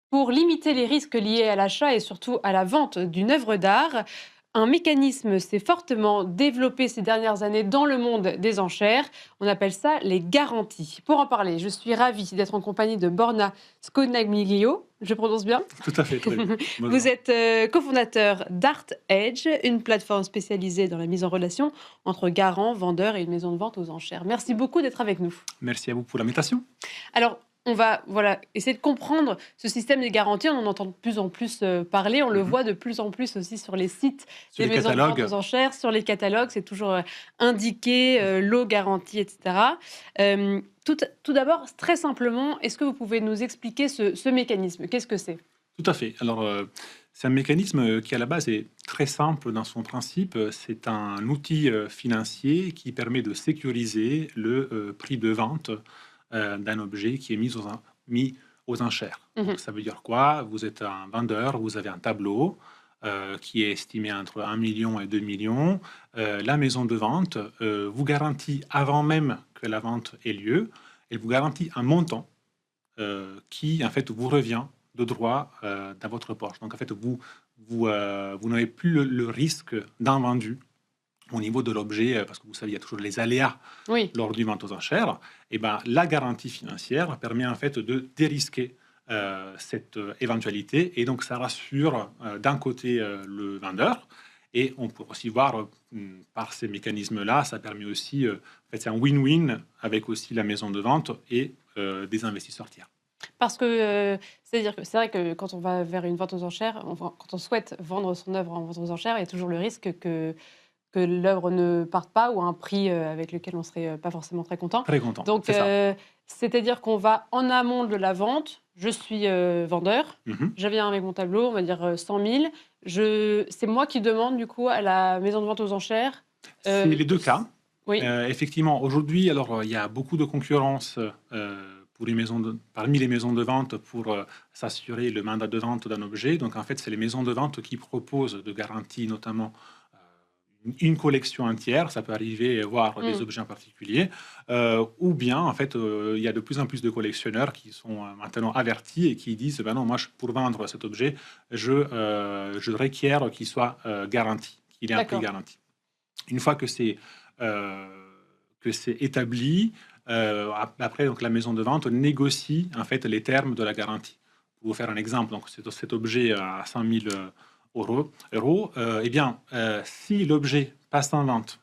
Pour limiter les risques liés à l'achat et surtout à la vente d'une œuvre d'art, un mécanisme s'est fortement développé ces dernières années dans le monde des enchères. On appelle ça les garanties. Pour en parler, je suis ravie d'être en compagnie de Borna Sconaglio. Je prononce bien. Tout à fait, très bien. Vous Bonjour. êtes cofondateur d'Art Edge, une plateforme spécialisée dans la mise en relation entre garants, vendeurs et une maison de vente aux enchères. Merci beaucoup d'être avec nous. Merci à vous pour l'invitation. Alors, on va essayer de comprendre ce système des garanties. On en entend de plus en plus parler. On le Mhm. voit de plus en plus aussi sur les sites Sur des les maisons de vente catalogues, aux enchères, sur les catalogues. C'est toujours indiqué, lot garantie, etc. Tout d'abord, très simplement, est-ce que vous pouvez nous expliquer ce mécanisme? Qu'est-ce que c'est? tout à fait. Alors, c'est un mécanisme qui, à la base, est très simple dans son principe. C'est un outil financier qui permet de sécuriser le prix de vente d'un objet qui est mis aux enchères. Donc, Mhm. ça veut dire quoi? Vous êtes un vendeur, vous avez un tableau qui est estimé entre 1 million et 2 millions. La maison de vente vous garantit, avant même que la vente ait lieu, elle vous garantit un montant qui, en fait, vous revient de droit dans votre poche. Donc, en fait, vous n'avez plus le risque d'invendu au niveau de l'objet, parce que vous savez, il y a toujours les aléas Oui, lors du vente aux enchères. Et ben, la garantie financière permet en fait de dérisquer cette éventualité, et donc ça rassure d'un côté le vendeur, et on peut aussi voir par ces mécanismes-là, ça permet aussi, en fait, c'est un win-win avec aussi la maison de vente et des investisseurs tiers. parce que c'est-à-dire que c'est vrai que quand on va vers une vente aux enchères, quand on souhaite vendre son œuvre en vente aux enchères, il y a toujours le risque que l'œuvre ne parte pas ou à un prix, avec lequel on serait, pas forcément très content. Très content, Donc, c'est ça. c'est-à-dire qu'on va en amont de la vente, je suis, vendeur, Mhm. je viens avec mon tableau, on va dire, 100 000. C'est moi qui demande du coup à la maison de vente aux enchères, C'est les deux cas. s oui, Effectivement, aujourd'hui, alors, il y a beaucoup de concurrence, pour parmi les maisons de vente pour, s'assurer le mandat de vente d'un objet. Donc en fait, c'est les maisons de vente qui proposent de garanties, notamment, une collection entière, ça peut arriver, voire des mmh, objets en particulier, ou bien, en fait, il y a de plus en plus de collectionneurs qui sont, maintenant avertis et qui disent: «Ben non, moi, pour vendre cet objet, je requiers qu'il soit, garanti, qu'il ait un prix d'accord. garanti». Une fois que c'est établi, après donc la maison de vente négocie en fait les termes de la garantie. Pour vous faire un exemple, donc cet objet à 100 000 euros, eh bien, si l'objet passe en vente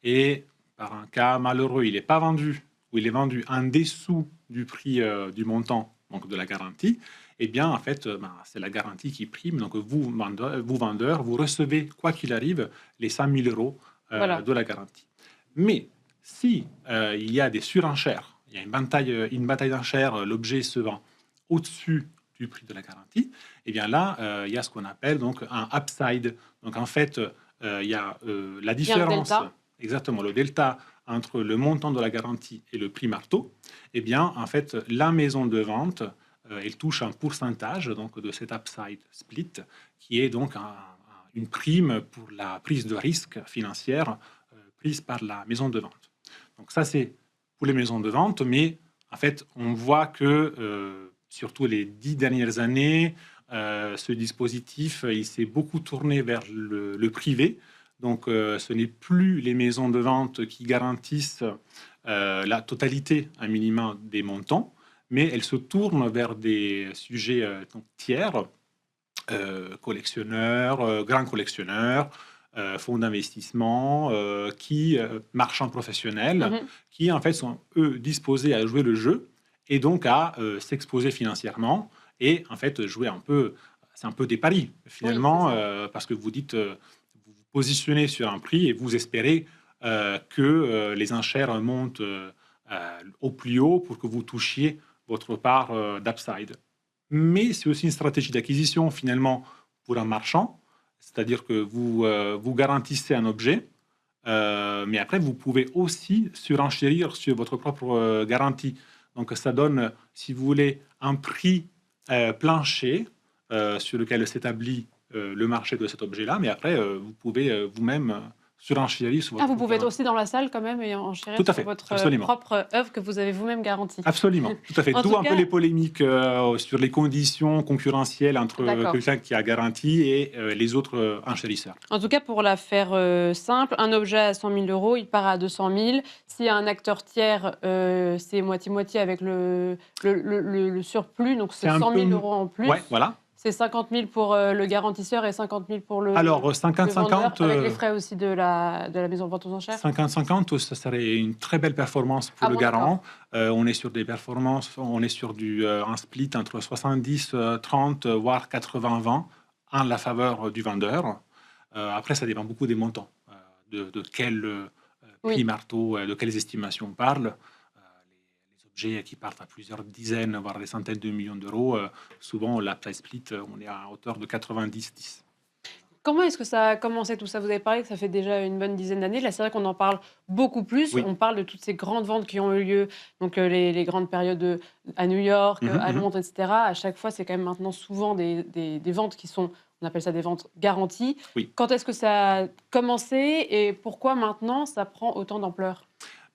et par un cas malheureux, il n'est pas vendu ou il est vendu en dessous du prix du montant donc de la garantie, eh bien, en fait, ben, c'est la garantie qui prime. Donc, vous vendeur, vous recevez, quoi qu'il arrive, les 100 000 euros Voilà, de la garantie. Mais si il y a des surenchères, il y a une bataille d'enchères, l'objet se vend au-dessus du prix de la garantie, eh bien là, il y a ce qu'on appelle donc un upside. Donc en fait, il y a la il y a un différence, delta. exactement, le delta entre le montant de la garantie et le prix marteau. Eh bien, en fait, la maison de vente, elle touche un pourcentage donc de cet upside split, qui est donc une prime pour la prise de risque financière prise par la maison de vente. Donc ça, c'est pour les maisons de vente, mais en fait, on voit que surtout les 10 dernières années, ce dispositif, il s'est beaucoup tourné vers le privé. Donc, ce n'est plus les maisons de vente qui garantissent la totalité, un minimum, des montants, mais elles se tournent vers des sujets donc tiers, collectionneurs, grands collectionneurs, fonds d'investissement, marchands professionnels, Mmh. qui en fait sont eux disposés à jouer le jeu et donc à s'exposer financièrement et en fait jouer un peu, c'est un peu des paris Oui, c'est finalement, ça. parce que vous dites, vous vous positionnez sur un prix et vous espérez que les enchères montent au plus haut pour que vous touchiez votre part d'upside. Mais c'est aussi une stratégie d'acquisition finalement pour un marchand, c'est-à-dire que vous garantissez un objet, mais après vous pouvez aussi surenchérir sur votre propre garantie. Donc ça donne, si vous voulez, un prix plancher sur lequel s'établit le marché de cet objet-là, mais après vous pouvez vous-même surenchérir sur Ah, votre vous pouvez être concurrent. aussi dans la salle quand même et enchérir Tout à sur fait, votre absolument. propre œuvre que vous avez vous-même garantie. Absolument, tout à fait. En D'où tout un peu cas, les polémiques sur les conditions concurrentielles entre d'accord. quelqu'un qui a garantie et les autres enchérisseurs. En tout cas, pour la faire simple, un objet à 100 000 euros, il part à 200 000. S'il y a un acteur tiers, c'est moitié-moitié avec le surplus, donc C'est c'est un 100 peu... 000 euros en plus. Ouais, voilà. C'est 50 000 pour le garantisseur et 50 000 pour Alors, le vendeur, 50-50, avec les frais aussi de la maison de vente aux enchères. 50-50, ça serait une très belle performance pour Ah le bon, d'accord. garant. On est sur des performances, on est sur un split entre 70-30, voire 80-20, en la faveur du vendeur. Après, ça dépend beaucoup des montants, de quel prix Oui. marteau, de quelles estimations on parle. Les objets qui partent à plusieurs dizaines, voire des centaines de millions d'euros, souvent, la price split, on est à hauteur de 90-10. Comment est-ce que ça a commencé tout ça? Vous avez parlé que ça fait déjà une bonne dizaine d'années. Là, c'est vrai qu'on en parle beaucoup plus. Oui. On parle de toutes ces grandes ventes qui ont eu lieu, donc les grandes périodes à New York, Mhm, à mhm. Londres, etc. À chaque fois, c'est quand même maintenant souvent des ventes qui sont, on appelle ça des ventes garanties. Oui. Quand est-ce que ça a commencé et pourquoi maintenant ça prend autant d'ampleur?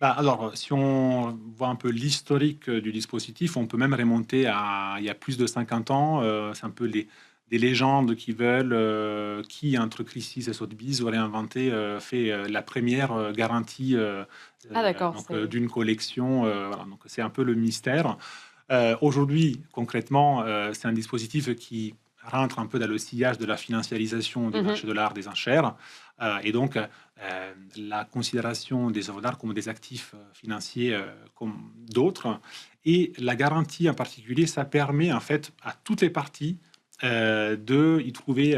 Bah, alors, si on voit un peu l'historique du dispositif, on peut même remonter à il y a plus de 50 ans. C'est un peu des légendes qui veulent qui, entre Christie's et Sotheby's, aurait inventé, fait la première garantie Ah d'accord, donc, c'est d'une collection. Voilà, donc c'est un peu le mystère. Aujourd'hui, concrètement, c'est un dispositif qui rentre un peu dans le sillage de la financiarisation du Mhm. marché de l'art des enchères. Et donc, la considération des œuvres d'art comme des actifs financiers comme d'autres. Et la garantie en particulier, ça permet en fait à toutes les parties de y trouver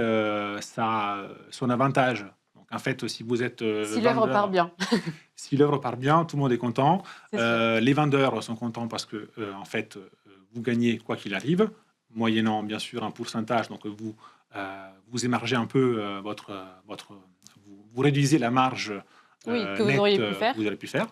son avantage. Donc en fait, si vous êtes Si l'œuvre part vendeur, bien, si l'œuvre part bien, tout le monde est content. c'est sûr. Les vendeurs sont contents parce que en fait, vous gagnez quoi qu'il arrive, moyennant bien sûr un pourcentage. Donc vous émargez un peu vous réduisez la marge Oui, que vous nette auriez pu faire. que vous avez pu faire.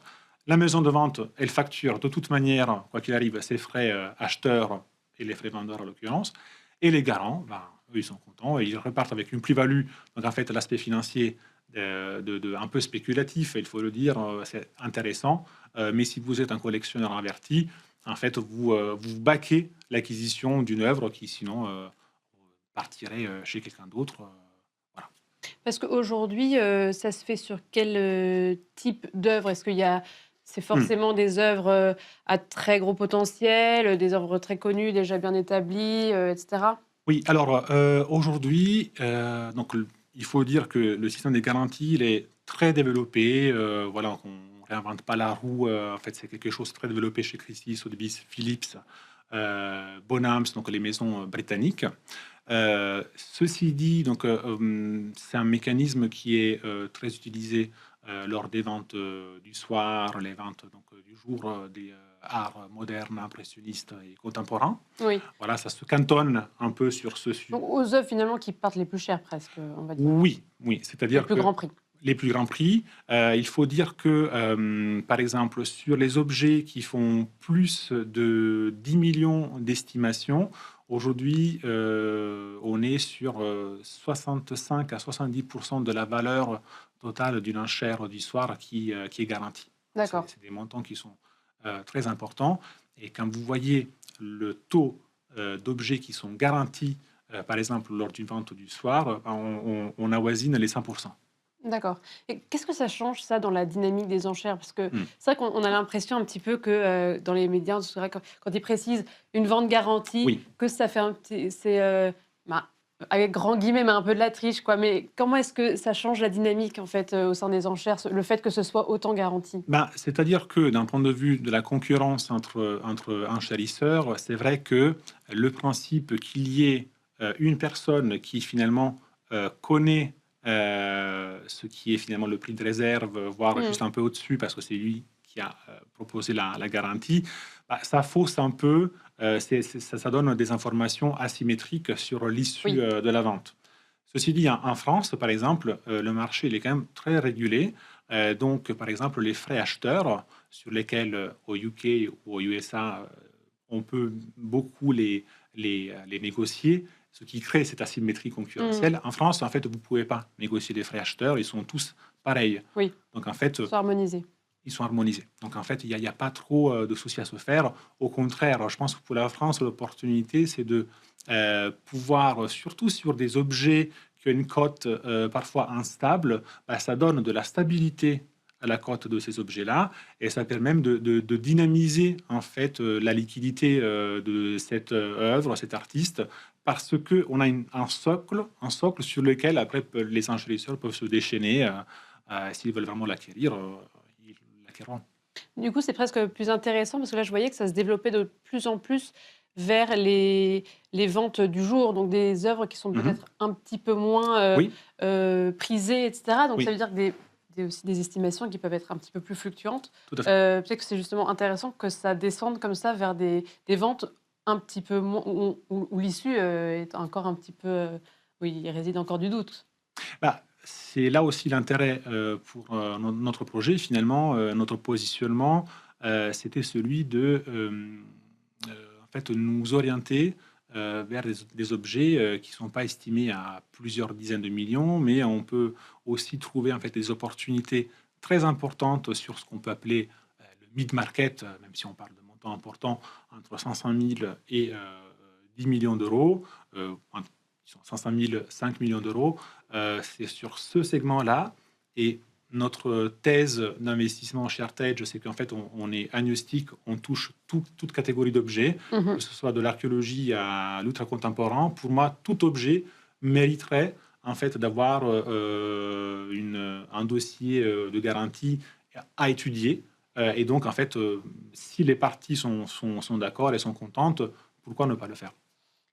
La maison de vente, elle facture de toute manière, quoi qu'il arrive, ses frais acheteurs et les frais vendeurs en l'occurrence. Et les garants, ben, eux, ils sont contents et ils repartent avec une plus-value. Donc en fait, l'aspect financier un peu spéculatif, il faut le dire, c'est intéressant. Mais si vous êtes un collectionneur averti, en fait, vous baquez l'acquisition d'une œuvre qui sinon partirait chez quelqu'un d'autre. Voilà. Parce qu'aujourd'hui, ça se fait sur quel, type d'œuvre? Est-ce qu'il y a c'est Hmm. forcément des œuvres, à très gros potentiel, des œuvres très connues, déjà bien établies, et cetera? Oui, alors aujourd'hui, donc il faut dire que le système des garanties, il est très développé. Voilà, on ne réinvente pas la roue. En fait, c'est quelque chose de très développé chez Christie, Sotheby's, Philips, Bonhams, donc les maisons britanniques. Ceci dit, donc c'est un mécanisme qui est très utilisé lors des ventes du soir, les ventes donc, du jour des arts modernes, impressionnistes et contemporains. Oui, Voilà, ça se cantonne un peu sur ce sujet. donc aux œuvres finalement qui partent les plus chères presque, on va dire. Oui, oui, Les c'est-à-dire plus que grands prix. les plus grands prix, il faut dire que, par exemple, sur les objets qui font plus de 10 millions d'estimations, aujourd'hui, on est sur 65 à 70 de la valeur totale d'une enchère du soir qui est garantie. D'accord. C'est des montants qui sont très importants. Et quand vous voyez le taux d'objets qui sont garantis, par exemple, lors d'une vente du soir, on avoisine les 100%. D'accord. Et qu'est-ce que ça change ça dans la dynamique des enchères? Parce que Hmm. c'est vrai qu'on a l'impression un petit peu que, dans les médias, c'est vrai quand ils précisent une vente garantie, Oui, que ça fait un petit c'est, bah, avec grand guillemets, mais un peu de la triche quoi. Mais comment est-ce que ça change la dynamique en fait, au sein des enchères, le fait que ce soit autant garanti? ben, c'est-à-dire que d'un point de vue de la concurrence entre enchérisseurs, c'est vrai que le principe qu'il y ait une personne qui finalement connaît ce qui est finalement le prix de réserve, voire Mmh. juste un peu au-dessus, parce que c'est lui qui a proposé la garantie, bah, ça fausse un peu, ça donne des informations asymétriques sur l'issue Oui. de la vente. Ceci dit, en France, par exemple, le marché il est quand même très régulé. Donc, par exemple, les frais acheteurs, sur lesquels au UK ou aux USA, on peut beaucoup les négocier, ce qui crée cette asymétrie Mmh. concurrentielle. En France, en fait, vous ne pouvez pas négocier les frais acheteurs. Ils sont tous pareils. Oui. Donc en fait, Ils sont harmonisés. ils sont harmonisés. Donc en fait, il n'y a pas trop de soucis à se faire. Au contraire, je pense que pour la France, l'opportunité, c'est de pouvoir, surtout sur des objets qui ont une cote parfois instable, bah, ça donne de la stabilité à la cote de ces objets-là et ça permet même de dynamiser en fait la liquidité de cette œuvre, cet artiste, parce qu'on a un socle sur lequel après les enchérisseurs peuvent se déchaîner s'ils veulent vraiment l'acquérir. Ils l'acquériront. Du coup, c'est presque plus intéressant parce que là, je voyais que ça se développait de plus en plus vers les ventes du jour, donc des œuvres qui sont Mhm. peut-être un petit peu moins Oui, prisées, etc. Donc ça oui, veut dire que aussi des estimations qui peuvent être un petit peu plus fluctuantes. tout à fait. Peut-être que c'est justement intéressant que ça descende comme ça vers des ventes un petit peu moins, où l'issue est encore un petit peu, oui, il réside encore du doute. Bah, c'est là aussi l'intérêt pour notre projet, finalement, notre positionnement, c'était celui de en fait, nous orienter vers des objets qui ne sont pas estimés à plusieurs dizaines de millions, mais on peut aussi trouver en fait des opportunités très importantes sur ce qu'on peut appeler le mid-market, même si on parle de montants importants, entre 500 000 et 10 millions d'euros, entre 500 000, 5 millions d'euros. C'est sur ce segment-là. Et notre thèse d'investissement chez Artage, c'est qu'en fait, on est agnostique, on touche toute catégorie d'objets, Mhm. que ce soit de l'archéologie à l'ultra-contemporain. Pour moi, tout objet mériterait en fait d'avoir un dossier de garantie à étudier. Et donc, en fait, si les parties sont d'accord et sont contentes, pourquoi ne pas le faire?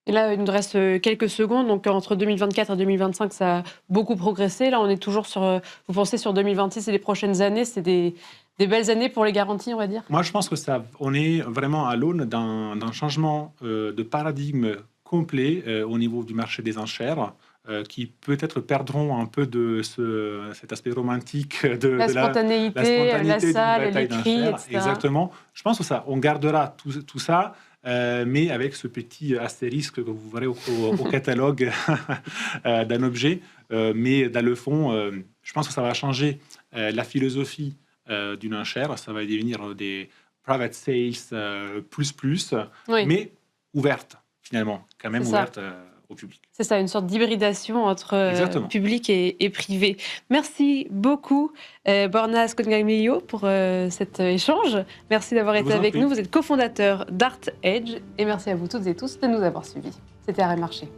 Et là, il nous reste quelques secondes. Donc, entre 2024 et 2025, ça a beaucoup progressé. Là, on est toujours sur. Vous pensez sur 2026 et les prochaines années, c'est des belles années pour les garanties, on va dire? Moi, je pense que on est vraiment à l'aune d'un changement de paradigme complet au niveau du marché des enchères, qui peut-être perdront un peu de cet aspect romantique La la spontanéité, la spontanéité d'une salle, bataille l'écrit, d'enchères. etc. Exactement. Je pense que on gardera tout ça, mais avec ce petit astérisque que vous verrez au catalogue d'un objet. Mais dans le fond, je pense que ça va changer la philosophie d'une enchère. Ça va devenir des private sales plus, Oui, mais ouverte, finalement, quand c'est même ça. ouverte au public. C'est ça, une sorte d'hybridation entre Exactement. public et privé. Merci beaucoup, Borna Skogagmillo, pour cet échange. Merci d'avoir Je été vous en avec nous. prie. Vous êtes cofondateur d'Art Edge. Et merci à vous toutes et tous de nous avoir suivis. C'était Arrêt Marché.